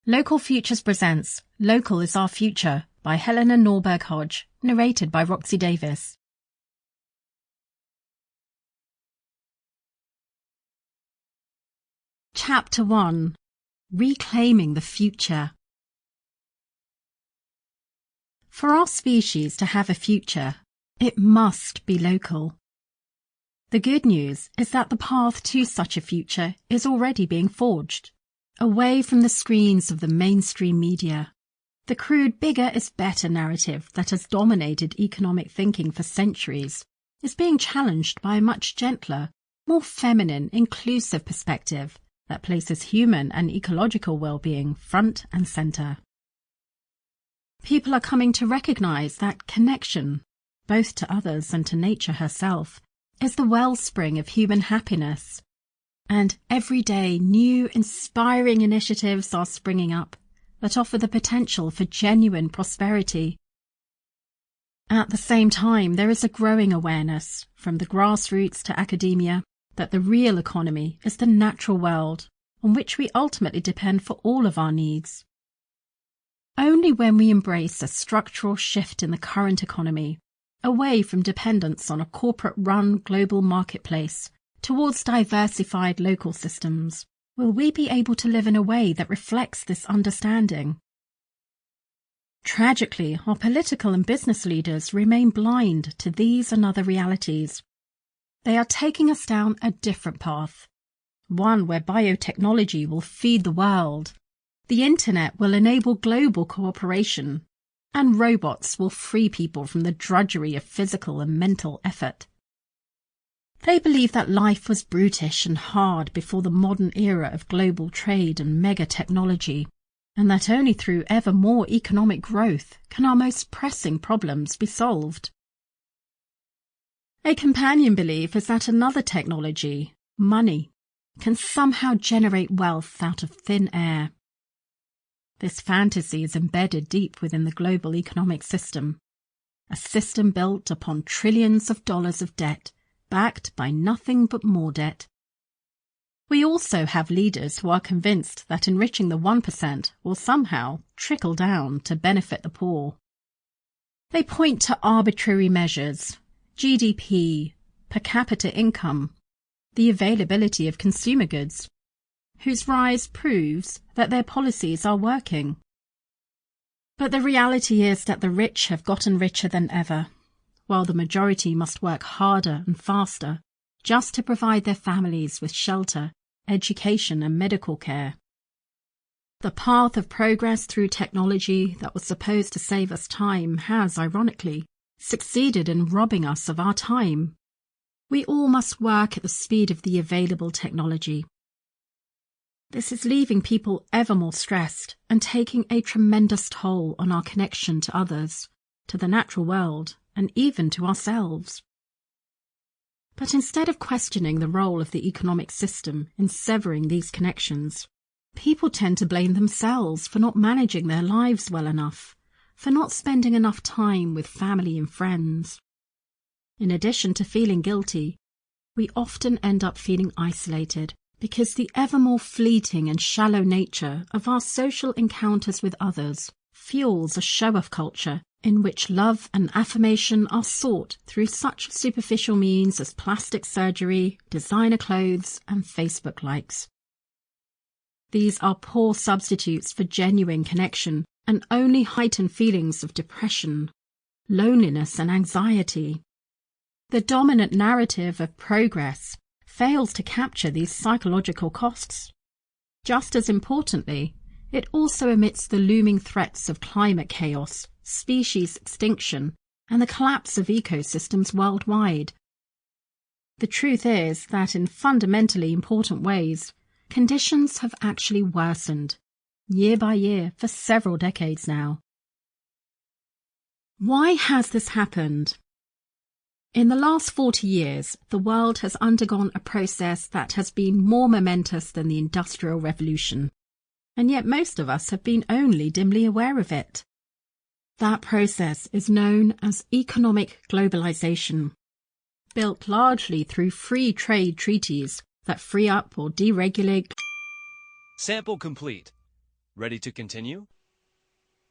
Local Futures presents Local is Our Future by Helena Norberg-Hodge, narrated by Roxi Davis. Chapter 1. Reclaiming the Future. For our species to have a future, it must be local. The good news is that the path to such a future is already being forged. Away from the screens of the mainstream media, the crude bigger is better narrative that has dominated economic thinking for centuries is being challenged by a much gentler, more feminine, inclusive perspective that places human and ecological well-being front and center. People are coming to recognize that connection, both to others and to nature herself, is the wellspring of human happiness. And every day new inspiring initiatives are springing up that offer the potential for genuine prosperity. At the same time, there is a growing awareness, from the grassroots to academia, that the real economy is the natural world on which we ultimately depend for all of our needs. Only when we embrace a structural shift in the current economy, away from dependence on a corporate-run global marketplace, towards diversified local systems, will we be able to live in a way that reflects this understanding. Tragically, our political and business leaders remain blind to these and other realities. They are taking us down a different path, one where biotechnology will feed the world, the internet will enable global cooperation, and robots will free people from the drudgery of physical and mental effort. They believe that life was brutish and hard before the modern era of global trade and mega-technology, and that only through ever more economic growth can our most pressing problems be solved. A companion belief is that another technology, money, can somehow generate wealth out of thin air. This fantasy is embedded deep within the global economic system, a system built upon trillions of dollars of debt, backed by nothing but more debt. We also have leaders who are convinced that enriching the 1% will somehow trickle down to benefit the poor. They point to arbitrary measures, GDP, per capita income, the availability of consumer goods, whose rise proves that their policies are working. But the reality is that the rich have gotten richer than ever, while the majority must work harder and faster just to provide their families with shelter, education and medical care. The path of progress through technology that was supposed to save us time has, ironically, succeeded in robbing us of our time. We all must work at the speed of the available technology. This is leaving people ever more stressed and taking a tremendous toll on our connection to others, to the natural world, and even to ourselves. But instead of questioning the role of the economic system in severing these connections, people tend to blame themselves for not managing their lives well enough, for not spending enough time with family and friends. In addition to feeling guilty, we often end up feeling isolated because the ever more fleeting and shallow nature of our social encounters with others fuels a show-off culture in which love and affirmation are sought through such superficial means as plastic surgery, designer clothes, and Facebook likes. These are poor substitutes for genuine connection and only heighten feelings of depression, loneliness, and anxiety. The dominant narrative of progress fails to capture these psychological costs. Just as importantly, it also omits the looming threats of climate chaos, species extinction, and the collapse of ecosystems worldwide. The truth is that in fundamentally important ways, conditions have actually worsened, year by year, for several decades now. Why has this happened? In the last 40 years, the world has undergone a process that has been more momentous than the Industrial Revolution, and yet most of us have been only dimly aware of it. That process is known as economic globalization, built largely through free trade treaties that free up or deregulate. Sample complete. Ready to continue?